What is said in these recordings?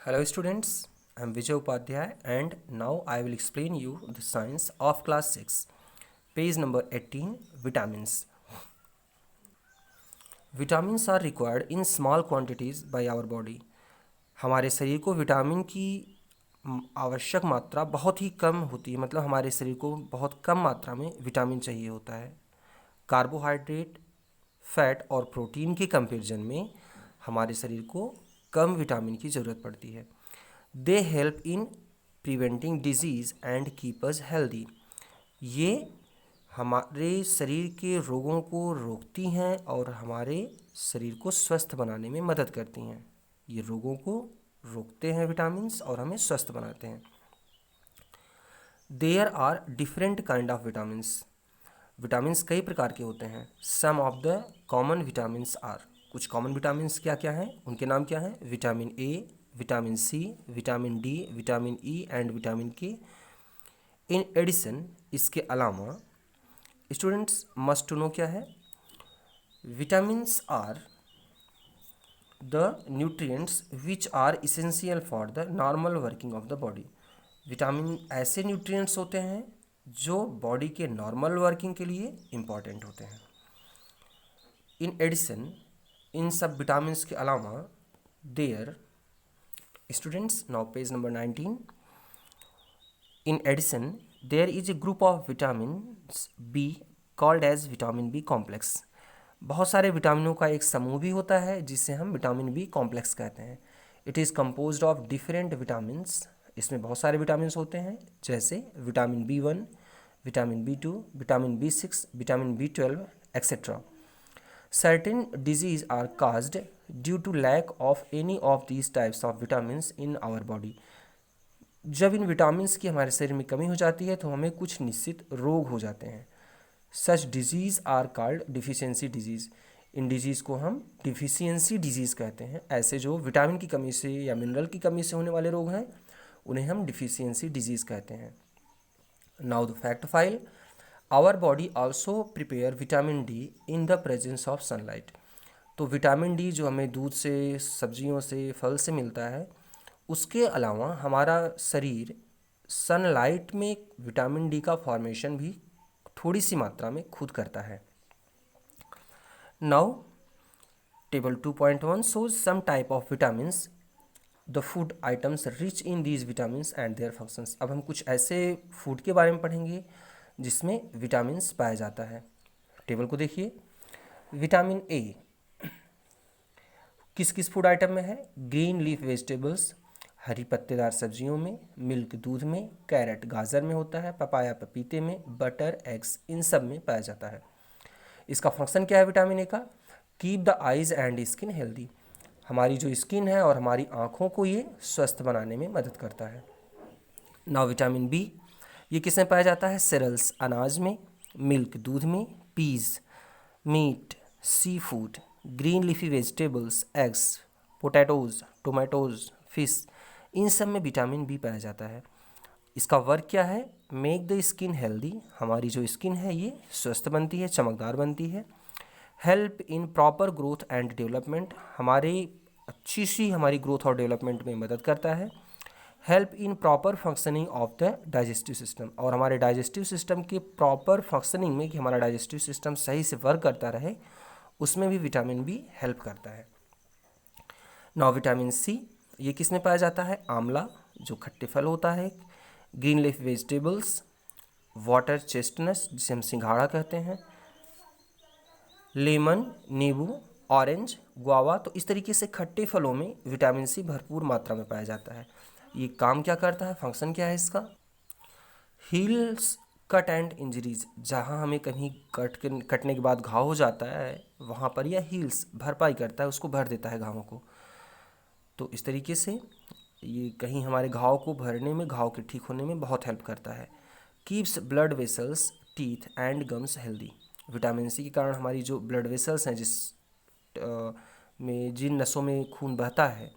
Hello students, I am Vijay Upadhyay and now I will explain you the science of class 6, page number 18, vitamins. Vitamins are required in small quantities by our body. हमारे शरीर को vitamin की आवश्यक मात्रा बहुत ही कम होती है, मतलब हमारे शरीर को बहुत कम मात्रा में विटामिन चाहिए होता है। कार्बोहाइड्रेट, फैट और प्रोटीन के कंपैरिजन में हमारे शरीर को कम विटामिन की ज़रूरत पड़ती है। They help in preventing disease and keep us healthy. ये हमारे शरीर के रोगों को रोकती हैं और हमारे शरीर को स्वस्थ बनाने में मदद करती हैं। ये रोगों को रोकते हैं विटामिन्स और हमें स्वस्थ बनाते हैं। There are different kind of vitamins. Vitamins कई प्रकार के होते हैं। Some of the common vitamins are, कुछ कॉमन विटामिन्स क्या क्या हैं, उनके नाम क्या हैं? Vitamin A, vitamin C, vitamin D, vitamin E and vitamin K. In addition, इसके अलावा स्टूडेंट्स मस्ट टू नो क्या है? Vitamins are the nutrients which are essential for the normal working of the body. Vitamin ऐसे nutrients होते हैं जो body के normal working के लिए इम्पॉर्टेंट होते हैं। इन एडिशन, इन सब विटामिन्स के अलावा there students, now page number 19, in addition there is a group of vitamin B called as vitamin B complex. बहुत सारे विटामिनों का एक समूह भी होता है जिसे हम विटामिन बी कॉम्प्लेक्स कहते हैं। It is composed of different vitamins. इसमें बहुत सारे विटामिन्स होते हैं जैसे vitamin B1, vitamin B2, vitamin B6, vitamin B12 etcetera. Certain disease are caused due to lack of any of these types of vitamins in our body. जब इन vitamins की हमारे शरीर में कमी हो जाती है तो हमें कुछ निश्चित रोग हो जाते हैं। Such diseases are called deficiency diseases. इन डिजीज़ को हम डिफिशियंसी डिजीज़ कहते हैं। ऐसे जो विटामिन की कमी से या मिनरल की कमी से होने वाले रोग हैं उन्हें हम डिफिशियंसी डिजीज़ कहते हैं। Now the fact file, our body also prepare vitamin D in the presence of sunlight. तो विटामिन डी जो हमें दूध से, सब्जियों से, फल से मिलता है, उसके अलावा हमारा शरीर सनलाइट में विटामिन डी का फॉर्मेशन भी थोड़ी सी मात्रा में खुद करता है। Now table 2.1 shows some type of vitamins, the food items rich in these vitamins and their functions। अब हम कुछ ऐसे फूड के बारे में पढ़ेंगे जिसमें विटामिन्स पाया जाता है। टेबल को देखिए। विटामिन ए किस किस फूड आइटम में है? ग्रीन लीफ वेजिटेबल्स, हरी पत्तेदार सब्जियों में, मिल्क दूध में, कैरेट गाजर में होता है, पपाया पपीते में, बटर एग्स इन सब में पाया जाता है। इसका फंक्शन क्या है विटामिन ए का? Keep the eyes and skin healthy. हमारी जो स्किन है और हमारी आँखों को ये स्वस्थ बनाने में मदद करता है। नाउ विटामिन बी, ये किस में पाया जाता है? सेरल्स अनाज में, मिल्क दूध में, peas, meat, seafood, green leafy vegetables, eggs, potatoes, tomatoes, fish, इन सब में विटामिन बी पाया जाता है। इसका वर्क क्या है? Make the skin healthy. हमारी जो स्किन है ये स्वस्थ बनती है, चमकदार बनती है। Help in proper growth and development, अच्छी सी हमारी ग्रोथ और डेवलपमेंट में मदद करता है। Help in proper functioning of the digestive system, और हमारे डाइजेस्टिव सिस्टम के प्रॉपर फंक्शनिंग में, कि हमारा डाइजेस्टिव सिस्टम सही से वर्क करता रहे, उसमें भी विटामिन बी हेल्प करता है। नाउ विटामिन सी, ये किस में पाया जाता है? आंवला जो खट्टे फल होता है, green leaf vegetables, water chestnuts जिसे हम सिंघाड़ा कहते हैं, लेमन नींबू, ऑरेंज, गुआवा। तो इस तरीके से खट्टे फलों में विटामिन सी भरपूर मात्रा में पाया जाता है। ये काम क्या करता है? फंक्शन क्या है इसका? हील्स कट एंड इंजरीज, जहाँ हमें कहीं कटने के बाद घाव हो जाता है वहाँ पर यह हील्स भरपाई करता है, उसको भर देता है घावों को। तो इस तरीके से ये कहीं हमारे घाव को भरने में, घाव के ठीक होने में बहुत हेल्प करता है। Keeps blood vessels, teeth and gums healthy. Vitamin C के कारण हमारी जो ब्लड वेसल्स हैं, में जिन नसों में खून बहता है,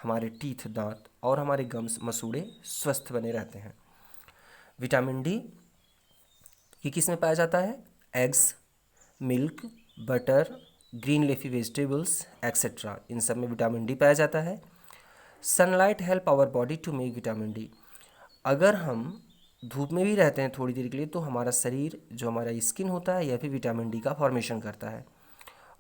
हमारे टीथ दांत और हमारे गम्स मसूड़े स्वस्थ बने रहते हैं। विटामिन डी ये किस में पाया जाता है? Eggs, milk, butter, green leafy vegetables etcetera, इन सब में विटामिन डी पाया जाता है। Sunlight help our body to make vitamin D. अगर हम धूप में भी रहते हैं थोड़ी देर के लिए तो हमारा शरीर, जो हमारा स्किन होता है, यह भी विटामिन डी का फॉर्मेशन करता है।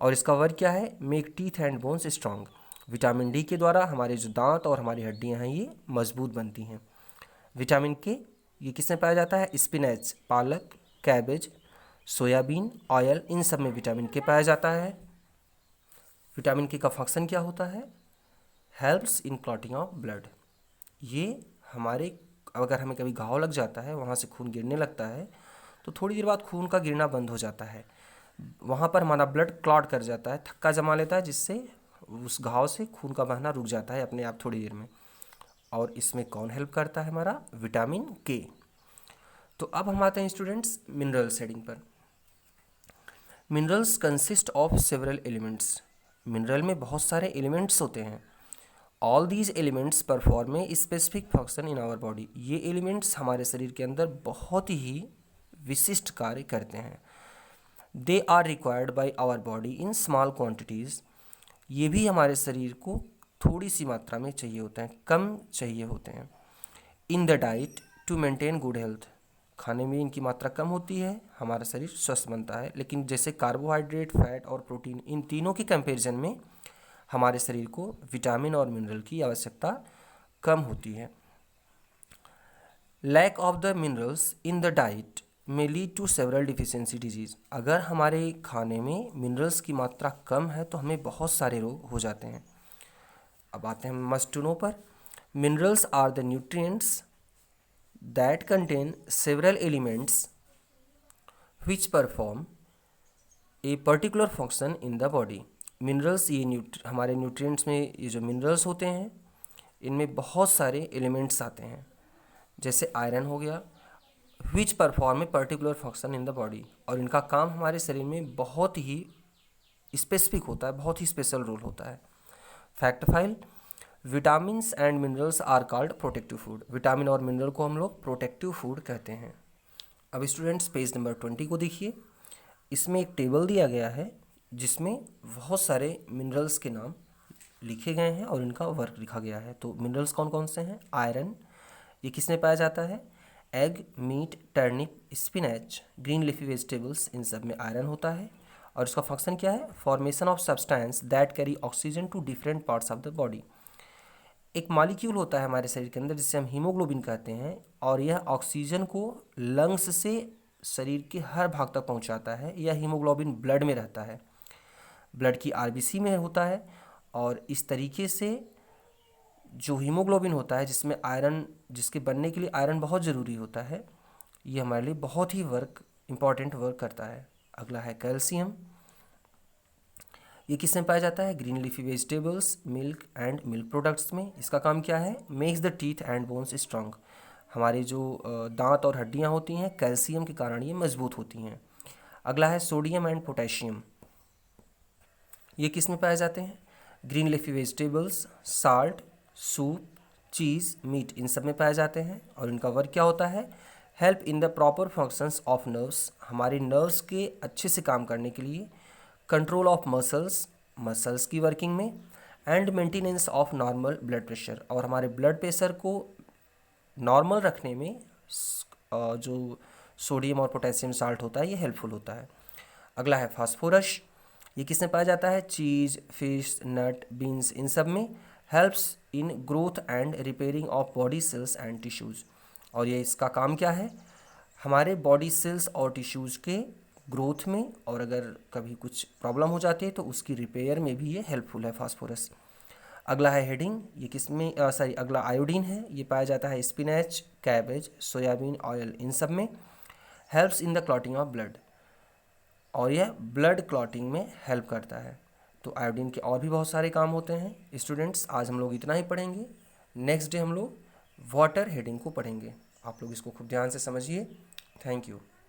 और इसका वर्क क्या है? Make teeth and bones strong. Vitamin D के द्वारा हमारे जो दांत और हमारी हड्डियां हैं ये मजबूत बनती हैं। विटामिन के ये किस में पाया जाता है? स्पिनच, पालक, कैबेज, सोयाबीन ऑयल, इन सब में विटामिन के पाया जाता है। विटामिन के का फंक्शन क्या होता है? Helps in clotting of blood. ये हमारे, अगर हमें कभी घाव लग जाता है, वहाँ से खून गिरने लगता है, तो थोड़ी देर बाद खून का गिरना बंद हो जाता है। वहाँ पर हमारा ब्लड क्लॉट कर जाता है, थक्का जमा लेता है, जिससे उस घाव से खून का बहना रुक जाता है अपने आप थोड़ी देर में। और इसमें कौन हेल्प करता है? हमारा विटामिन के। तो अब हम आते हैं स्टूडेंट्स मिनरल्स हेडिंग पर। Minerals consist of several elements. Mineral में बहुत सारे एलिमेंट्स होते हैं। All these elements perform a specific function in our body. ये एलिमेंट्स हमारे शरीर के अंदर बहुत ही विशिष्ट कार्य करते हैं। They are required by our body in small quantities. ये भी हमारे शरीर को थोड़ी सी मात्रा में चाहिए होते हैं, कम चाहिए होते हैं। In the diet to maintain good health. खाने में इनकी मात्रा कम होती है, हमारा शरीर स्वस्थ बनता है। लेकिन जैसे कार्बोहाइड्रेट, फैट और प्रोटीन, इन तीनों के कंपैरिजन में हमारे शरीर को विटामिन और मिनरल की आवश्यकता कम होती है। Lack of the minerals in the diet में lead to several deficiency diseases. अगर हमारे खाने में मिनरल्स की मात्रा कम है तो हमें बहुत सारे रोग हो जाते हैं। अब आते हैं मस्ट टू नो पर। Minerals are the nutrients that contain several elements which perform a particular function in the body. Minerals, ये हमारे न्यूट्रिएंट्स में ये जो मिनरल्स होते हैं, इनमें बहुत सारे एलिमेंट्स आते हैं। जैसे आयरन हो गया, विच perform a particular function in the body. और इनका काम हमारे शरीर में बहुत ही स्पेसिफिक होता है, बहुत ही स्पेशल रोल होता है। Fact file. Vitamins and minerals are called protective food. Vitamin और मिनरल को हम लोग प्रोटेक्टिव फूड कहते हैं। अब स्टूडेंट्स पेज नंबर 20 को देखिए। इसमें एक टेबल दिया गया है जिसमें बहुत सारे मिनरल्स के नाम लिखे गए हैं और इनका वर्क लिखा गया है। तो मिनरल्स कौन कौन से हैं? आयरन, ये किस में पाया जाता है? Egg, meat, turnip, spinach, green leafy vegetables, इन सब में आयरन होता है। और इसका फंक्शन क्या है? Formation of substance that carry oxygen to different parts of the body. एक मॉलिक्यूल होता है हमारे शरीर के अंदर जिसे हम हीमोग्लोबिन कहते हैं, और यह ऑक्सीजन को लंग्स से शरीर के हर भाग तक पहुंचाता है। यह हीमोग्लोबिन ब्लड में रहता है, ब्लड की आरबीसी में होता है। और इस तरीके से जो हीमोग्लोबिन होता है, जिसमें आयरन, जिसके बनने के लिए आयरन बहुत ज़रूरी होता है, ये हमारे लिए बहुत ही इम्पॉर्टेंट वर्क करता है। अगला है कैल्शियम। ये किस में पाया जाता है? Green leafy vegetables, milk and milk products में। इसका काम क्या है? Makes the teeth and bones strong. हमारे जो दांत और हड्डियां होती हैं, कैल्शियम के कारण ये मजबूत होती हैं। अगला है सोडियम एंड पोटेशियम। ये किस में पाए जाते हैं? Green leafy vegetables, salt, soup, cheese, meat, इन सब में पाए जाते हैं। और इनका वर्क क्या होता है? Help in the proper functions of nerves. हमारे नर्व्स के अच्छे से काम करने के लिए, कंट्रोल ऑफ मसल्स की वर्किंग में, and maintenance of normal blood pressure. और हमारे ब्लड प्रेशर को नॉर्मल रखने में जो सोडियम और पोटेशियम साल्ट होता है ये हेल्पफुल होता है। अगला है फास्फोरस। ये किस में पाया जाता है? चीज़, फिश, नट, बीन्स, इन सब में। Helps in growth and repairing of body cells and tissues. और ये इसका काम क्या है? हमारे बॉडी सेल्स और टिश्यूज़ के ग्रोथ में, और अगर कभी कुछ प्रॉब्लम हो जाती है तो उसकी रिपेयर में भी ये हेल्पफुल है फास्फोरस। अगला है हेडिंग। ये किस में अगला आयोडीन है। ये पाया जाता है स्पिनच, कैबेज, सोयाबीन ऑयल, इन सब में। Helps in the clotting of blood, और यह ब्लड क्लॉटिंग में हेल्प करता है। तो आयोडीन के और भी बहुत सारे काम होते हैं। स्टूडेंट्स, आज हम लोग इतना ही पढ़ेंगे। नेक्स्ट डे हम लोग वाटर हेडिंग को पढ़ेंगे। आप लोग इसको खूब ध्यान से समझिए। Thank you.